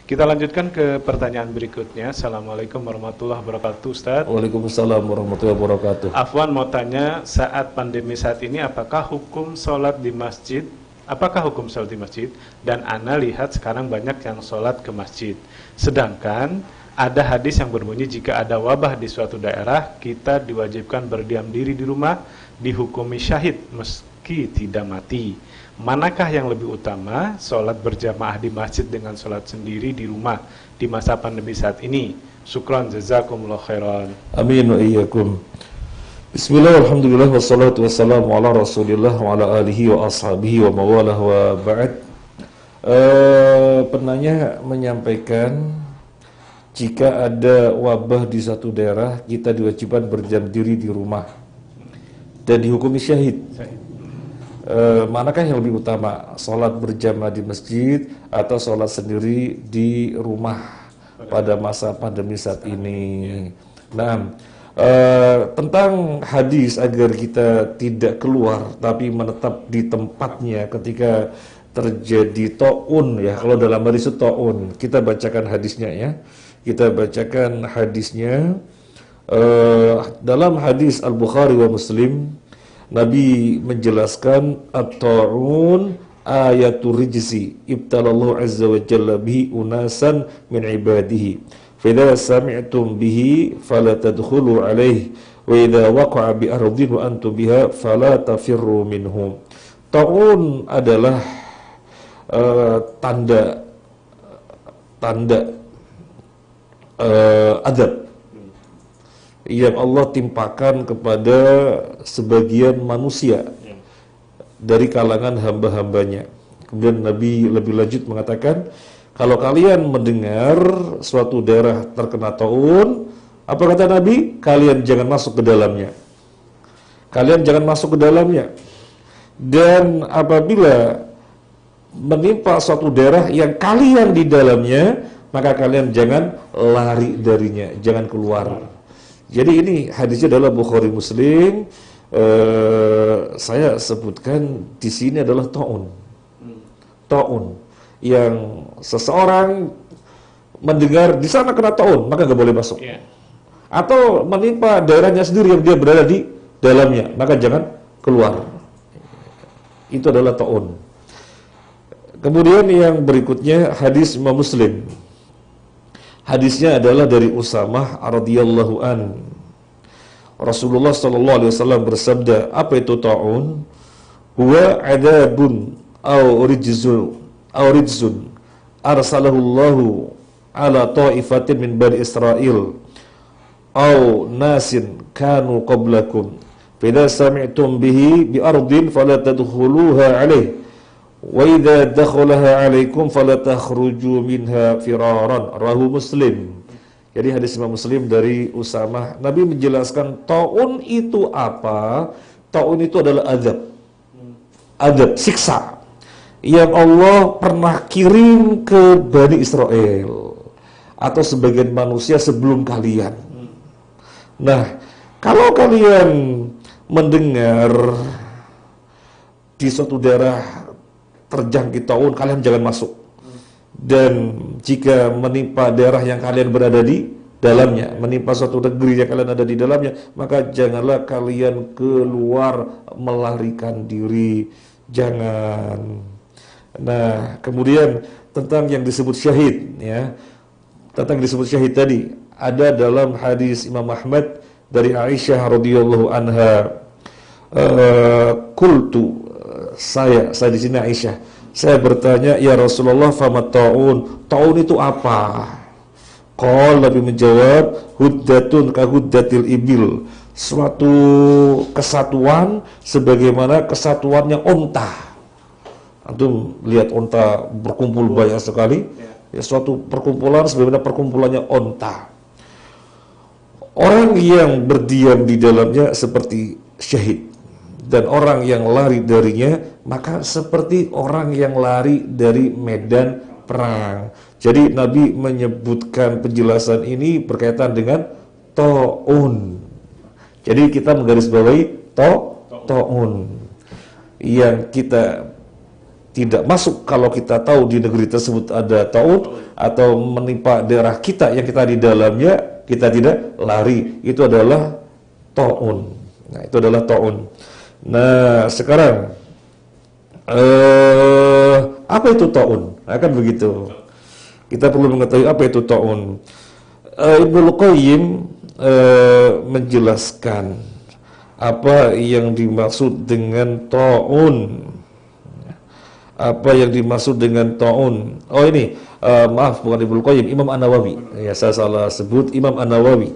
Kita lanjutkan ke pertanyaan berikutnya. Assalamualaikum warahmatullahi wabarakatuh, Ustaz. Waalaikumsalam warahmatullahi wabarakatuh. Afwan mau tanya, saat pandemi saat ini apakah hukum sholat di masjid? Apakah hukum sholat di masjid? Dan Ana lihat sekarang banyak yang sholat ke masjid. Sedangkan ada hadis yang berbunyi jika ada wabah di suatu daerah, kita diwajibkan berdiam diri di rumah, dihukumi syahid meski tidak mati. Manakah yang lebih utama, sholat berjamaah di masjid dengan sholat sendiri di rumah di masa pandemi saat ini? Syukran, jazakumullah khairan. Amin wa iyyakum. Bismillah, alhamdulillah, wassalatu wassalamu ala rasulillah wa ala alihi wa ashabihi wa mawalah wa ba'd. Penanya menyampaikan jika ada wabah di satu daerah, kita diwajibkan berdiam diri di rumah dan dihukumi syahid. Manakah yang lebih utama, sholat berjamaah di masjid atau sholat sendiri di rumah pada masa pandemi saat ini? Nah, tentang hadis agar kita tidak keluar tapi menetap di tempatnya ketika terjadi ta'un, ya, kalau dalam hadis itu ta'un, kita bacakan hadisnya, ya. Kita bacakan hadisnya. Dalam hadis Al-Bukhari wa Muslim, Nabi menjelaskan at-ta'un ayatul rijzi ibtalallahu azza wa jalla bihi unasan min ibadihi fa idza sami'tum bihi fala tadkhulu alaihi wa idza waqa'a bi ardin wa antum biha fala tafirru minhum. Ta'un adalah tanda adab yang Allah timpakan kepada sebagian manusia dari kalangan hamba-hambanya. Kemudian Nabi lebih lanjut mengatakan, kalau kalian mendengar suatu daerah terkena taun, apa kata Nabi? Kalian jangan masuk ke dalamnya. Kalian jangan masuk ke dalamnya. Dan apabila menimpa suatu daerah yang kalian di dalamnya, maka kalian jangan lari darinya, jangan keluar. Jadi ini hadisnya adalah Bukhari Muslim. Saya sebutkan di sini adalah ta'un. Ta'un yang seseorang mendengar di sana kena ta'un, maka nggak boleh masuk. Atau menimpa daerahnya sendiri yang dia berada di dalamnya, maka jangan keluar. Itu adalah ta'un. Kemudian yang berikutnya hadis Imam Muslim. Hadisnya adalah dari Usamah radhiyallahu an. Rasulullah sallallahu alaihi wasallam bersabda, apa itu ta'un? Huwa adabun aw rijzun arsalahu Allahu ala ta'ifatin min bani Israil aw nasin kanu qablakum. Fa idza sami'tum bihi bi ardin fala tadkhuluha alaihi wa idza dakhalaha 'alaikum fala takhruju minha firaran. Rawahu Muslim. Jadi hadis Imam Muslim dari Usamah, Nabi menjelaskan ta'un itu apa? Ta'un itu adalah azab. Azab, siksa yang Allah pernah kirim ke Bani Israel atau sebagian manusia sebelum kalian. Nah, kalau kalian mendengar di suatu daerah terjangkit taun, kalian jangan masuk. Dan jika menimpa daerah yang kalian berada di dalamnya, menimpa suatu negeri yang kalian ada di dalamnya, maka janganlah kalian keluar melarikan diri. Jangan. Nah, kemudian tentang yang disebut syahid, ya. Tentang yang disebut syahid tadi ada dalam hadis Imam Ahmad dari Aisyah radhiyallahu anha. Saya di sini Aisyah. Saya bertanya, ya Rasulullah, famat ta'un? Ta'un itu apa? Qala, Nabi menjawab, huddatun ka huddatil ibil. Suatu kesatuan sebagaimana kesatuannya onta. Antum lihat onta berkumpul banyak sekali. Ya, suatu perkumpulan sebagaimana perkumpulannya onta. Orang yang berdiam di dalamnya seperti syahid. Dan orang yang lari darinya maka seperti orang yang lari dari medan perang. Jadi Nabi menyebutkan penjelasan ini berkaitan dengan ta'un. Jadi kita menggarisbawahi ta'un yang kita tidak masuk kalau kita tahu di negeri tersebut ada taun atau menimpa daerah kita yang kita di dalamnya, kita tidak lari. Itu adalah taun. Nah, itu adalah taun. Nah, sekarang apa itu taun? Nah, kan begitu. Kita perlu mengetahui apa itu taun. Ibnu Qayyim menjelaskan apa yang dimaksud dengan taun. Apa yang dimaksud dengan taun? Oh ini, maaf, bukan Ibnu Qayyim, Imam An-Nawawi. Ya, saya salah sebut, Imam An-Nawawi.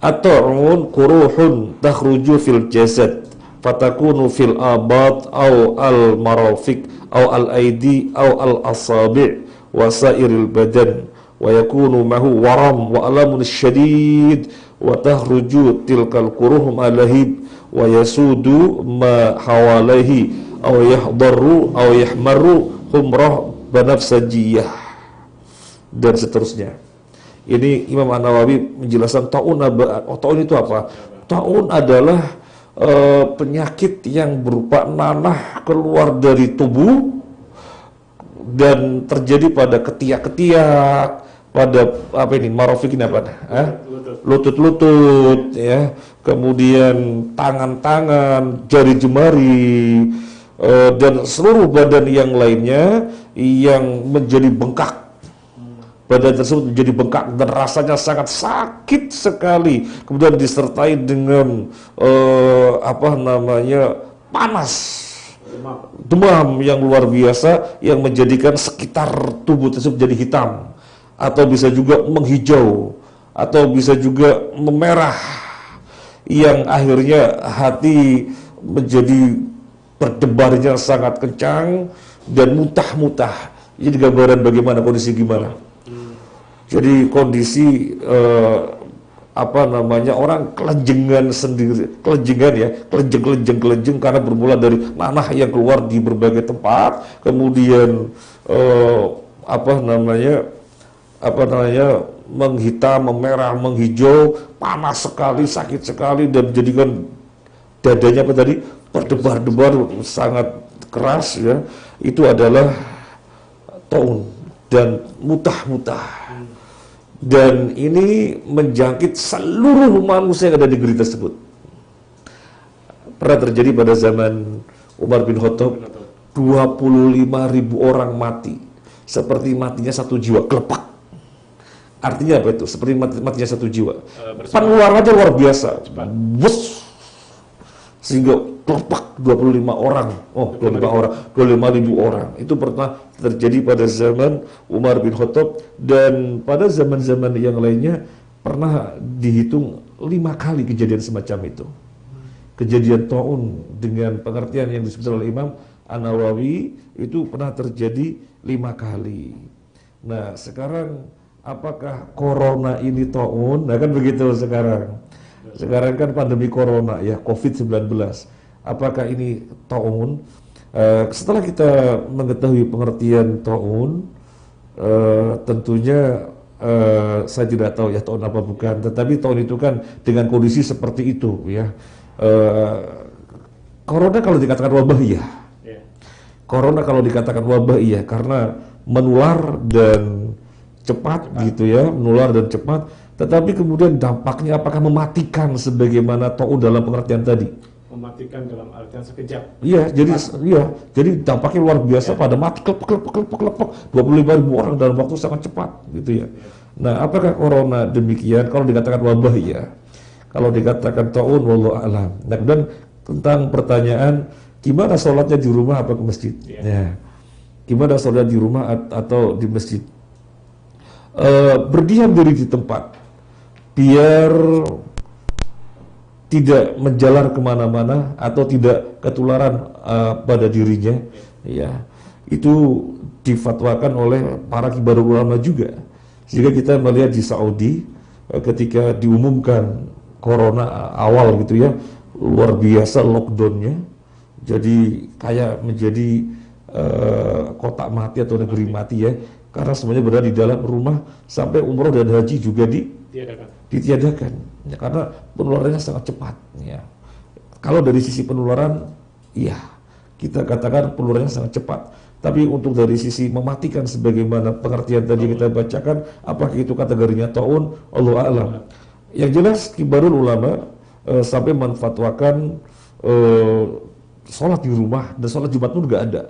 At-ta'un quruhun takhruju fil jasad fatakunu fil abad au al-marafiq au al-aidi au al-asabi' wa sairil badan wa yakunu mahu waram wa alamun syadid wa takhruju tilkal quruhum alahib wa yasudu ma hawalaihi aw yahdaru aw yahmaru humrah banafsajiyah, dan seterusnya. Ini Imam An-Nawawi menjelaskan taun itu apa? Taun adalah penyakit yang berupa nanah keluar dari tubuh dan terjadi pada ketiak-ketiak, pada apa ini, marofik ini apa? Lutut-lutut, ya. Kemudian tangan-tangan, jari jemari, dan seluruh badan yang lainnya yang menjadi bengkak. Badan tersebut menjadi bengkak dan rasanya sangat sakit sekali. Kemudian disertai dengan panas, demam yang luar biasa yang menjadikan sekitar tubuh tersebut jadi hitam, atau bisa juga menghijau, atau bisa juga memerah, yang akhirnya hati menjadi berdebarnya sangat kencang dan muntah-muntah. Jadi gambaran bagaimana kondisi gimana. Jadi kondisi orang kelenjengan sendiri, kelejeng karena bermula dari nanah yang keluar di berbagai tempat, kemudian menghitam, memerah, menghijau, panas sekali, sakit sekali, dan menjadikan dadanya berdebar-debar sangat keras, ya. Itu adalah taun dan mutah-mutah. Dan ini menjangkit seluruh manusia yang ada di negeri tersebut. Pernah terjadi pada zaman Umar bin Khattab, 25.000 orang mati seperti matinya satu jiwa, kelepak. Artinya apa itu? Seperti matinya satu jiwa. Penularannya luar biasa. Bus. Sehingga kelepak 25 orang. Oh, 25.000 orang. Itu pernah terjadi pada zaman Umar bin Khattab, dan pada zaman-zaman yang lainnya pernah dihitung 5 kali kejadian semacam itu. Kejadian taun dengan pengertian yang disebut oleh Imam An-Nawawi itu pernah terjadi 5 kali. Nah, sekarang apakah corona ini taun? Nah, kan begitu sekarang. Sekarang kan pandemi corona, ya, COVID-19. Apakah ini taun? Setelah kita mengetahui pengertian taun, tentunya saya tidak tahu ya taun apa bukan. Tetapi taun itu kan dengan kondisi seperti itu, ya. Corona kalau dikatakan wabah, iya. Corona kalau dikatakan wabah, iya, karena menular dan cepat, gitu ya, menular dan cepat. Tetapi kemudian dampaknya apakah mematikan sebagaimana taun dalam pengertian tadi? Mematikan dalam artian sekejap. Iya, jadi dampaknya luar biasa, pada mati klepek 25.000 orang dalam waktu sangat cepat, gitu ya. Nah, apakah corona demikian? Kalau dikatakan wabah, ya. Kalau dikatakan taun, wallahu a'lam. Nah, dan tentang pertanyaan gimana sholatnya di rumah apa ke masjid? Ya. Gimana sholat di rumah atau di masjid? Berdiam diri di tempat, biar tidak menjalar kemana-mana atau tidak ketularan pada dirinya, ya. Itu difatwakan oleh para kibarul ulama juga. Jika kita melihat di Saudi, ketika diumumkan corona awal, gitu ya, luar biasa lockdownnya, jadi kayak menjadi kotak mati atau negeri mati, ya, karena semuanya berada di dalam rumah, sampai umroh dan haji juga ditiadakan, ya, karena penularannya sangat cepat, ya. Kalau dari sisi penularan, iya. kita katakan penularannya sangat cepat. Tapi untuk dari sisi mematikan sebagaimana pengertian tadi kita bacakan, apakah itu kategorinya taun? Allahu a'lam. Yang jelas kibarul ulama sampai menfatwakan sholat di rumah dan sholat Jumat pun nggak ada.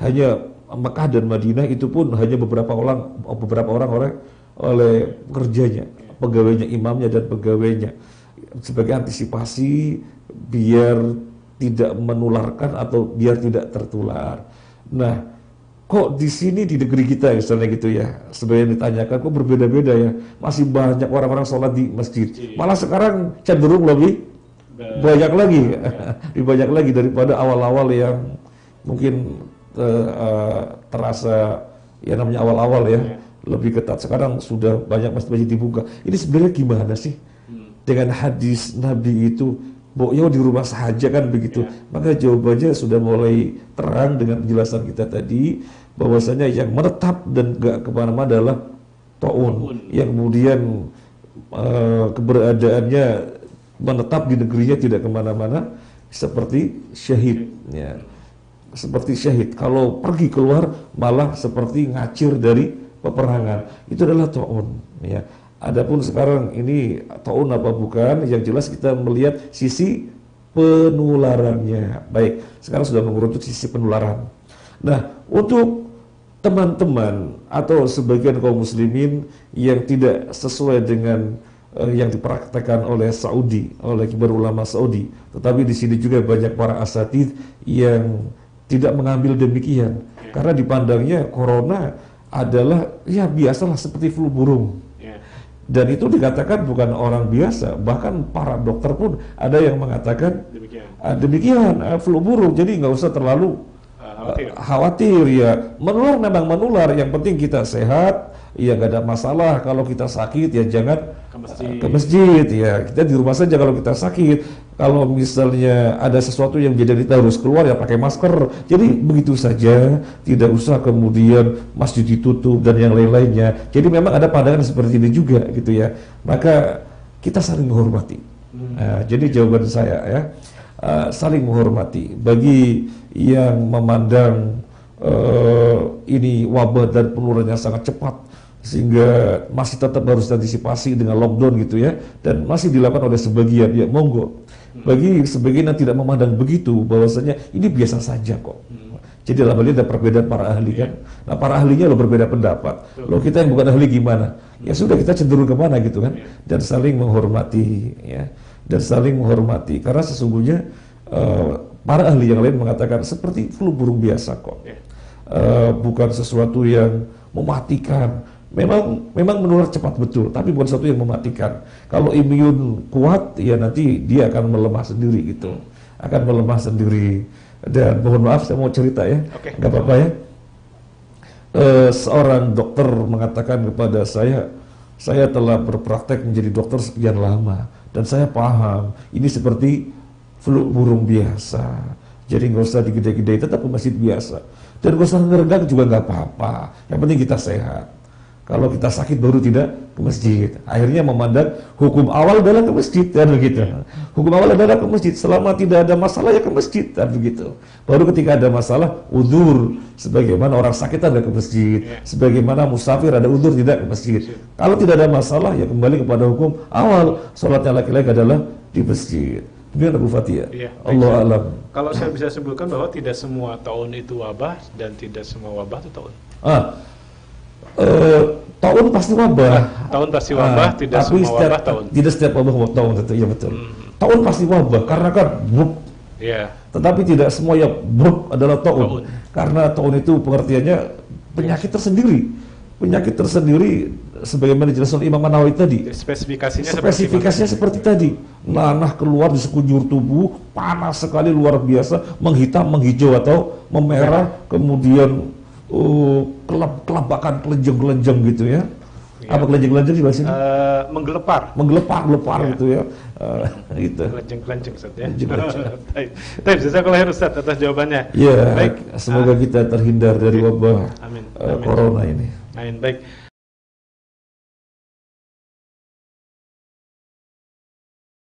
Hanya Mekah dan Madinah itu pun hanya beberapa orang oleh pekerjanya, pegawainya, imamnya dan pegawainya, sebagai antisipasi biar tidak menularkan atau biar tidak tertular. Nah, kok di sini di negeri kita misalnya gitu ya, sebenarnya ditanyakan kok berbeda-beda ya, masih banyak orang-orang sholat di masjid. Malah sekarang cenderung lebih banyak lagi, lebih banyak lagi daripada awal-awal yang mungkin terasa ya namanya awal-awal ya, lebih ketat. Sekarang sudah banyak masjid-masjid dibuka. Ini sebenarnya gimana sih dengan hadis Nabi itu? Ya di rumah saja kan begitu. Maka jawabannya sudah mulai terang dengan penjelasan kita tadi, bahwasanya yang menetap dan gak kemana-mana adalah taun, yang kemudian keberadaannya menetap di negerinya tidak kemana-mana, seperti syahid ya. Seperti syahid, kalau pergi keluar malah seperti ngacir dari peperangan, itu adalah taun ya. Adapun sekarang ini taun apa bukan, yang jelas kita melihat sisi penularannya. Baik, sekarang sudah mengerucut sisi penularan. Nah, untuk teman-teman atau sebagian kaum muslimin yang tidak sesuai dengan yang dipraktekkan oleh Saudi, oleh kibar ulama Saudi, tetapi di sini juga banyak para asatidz yang tidak mengambil demikian, karena dipandangnya corona adalah ya biasalah seperti flu burung. Dan itu dikatakan bukan orang biasa, bahkan para dokter pun ada yang mengatakan demikian flu burung, jadi nggak usah terlalu khawatir ya. Menular memang menular, yang penting kita sehat, ya nggak ada masalah. Kalau kita sakit ya jangan ke masjid ya, kita di rumah saja kalau kita sakit. Kalau misalnya ada sesuatu yang jadi kita harus keluar ya pakai masker. Jadi begitu saja, tidak usah kemudian masjid ditutup dan yang lain-lainnya. Jadi memang ada pandangan seperti ini juga gitu ya. Maka kita saling menghormati. Nah, jadi jawaban saya ya, saling menghormati. Bagi yang memandang ini wabah dan penularannya sangat cepat, sehingga masih tetap harus antisipasi dengan lockdown gitu ya, dan masih dilakukan oleh sebagian, ya monggo. Bagi sebagian yang tidak memandang begitu, bahwasanya ini biasa saja kok. Jadi dalam hal ini ada perbedaan para ahli kan. Nah, para ahlinya lo berbeda pendapat. Lo kita yang bukan ahli gimana? Ya sudah, kita cenderung kemana gitu kan. Dan saling menghormati ya. Dan saling menghormati, karena sesungguhnya para ahli yang lain mengatakan seperti flu burung biasa kok. Bukan sesuatu yang mematikan. Memang menular cepat betul, tapi bukan sesuatu yang mematikan. Kalau imun kuat, ya nanti dia akan melemah sendiri gitu, akan melemah sendiri. Dan mohon maaf, saya mau cerita ya, nggak apa-apa ya. Seorang dokter mengatakan kepada saya telah berpraktek menjadi dokter sekian lama, dan saya paham ini seperti flu burung biasa. Jadi nggak usah digede-gede, tetap ke masjid biasa. Dan nggak usah ngerenggang juga nggak apa-apa. Yang penting kita sehat. Kalau kita sakit baru tidak ke masjid. Akhirnya memandang hukum awal adalah ke masjid, dan begitu. Hukum awal adalah ke masjid. Selama tidak ada masalah ya ke masjid, dan begitu. Baru ketika ada masalah, udzur. Sebagaimana orang sakit ada ke masjid. Sebagaimana musafir ada udzur tidak ke masjid. Kalau tidak ada masalah ya kembali kepada hukum awal. Sholatnya laki-laki adalah di masjid. Demikian Abu Fathia. Allah alam. Kalau saya bisa sebutkan bahwa tidak semua taun itu wabah dan tidak semua wabah itu taun. Taun pasti wabah. Taun pasti wabah, tidak tapi semua wabah taun. Tidak setiap wabah taun, ya betul. Taun pasti wabah karena kan bruk. Tetapi tidak semua yang bruk adalah taun. Karena taun itu pengertiannya penyakit tersendiri. Penyakit tersendiri sebagaimana dijelaskan Imam An-Nawawi tadi. Spesifikasinya seperti tadi. Nanah keluar di sekujur tubuh, panas sekali luar biasa, menghitam, menghijau atau memerah, kemudian kelabakan, kelenjeng-kelenjeng gitu ya. Apa kelenjeng-kelenjeng sih bahasanya? Menggelepar gitu ya. Gitu. Kelenjeng-kelenjeng Ustaz ya. Baik, jazakallahu khairan Ustaz atas jawabannya. Ya, baik, semoga kita terhindar dari wabah corona ini. Baik.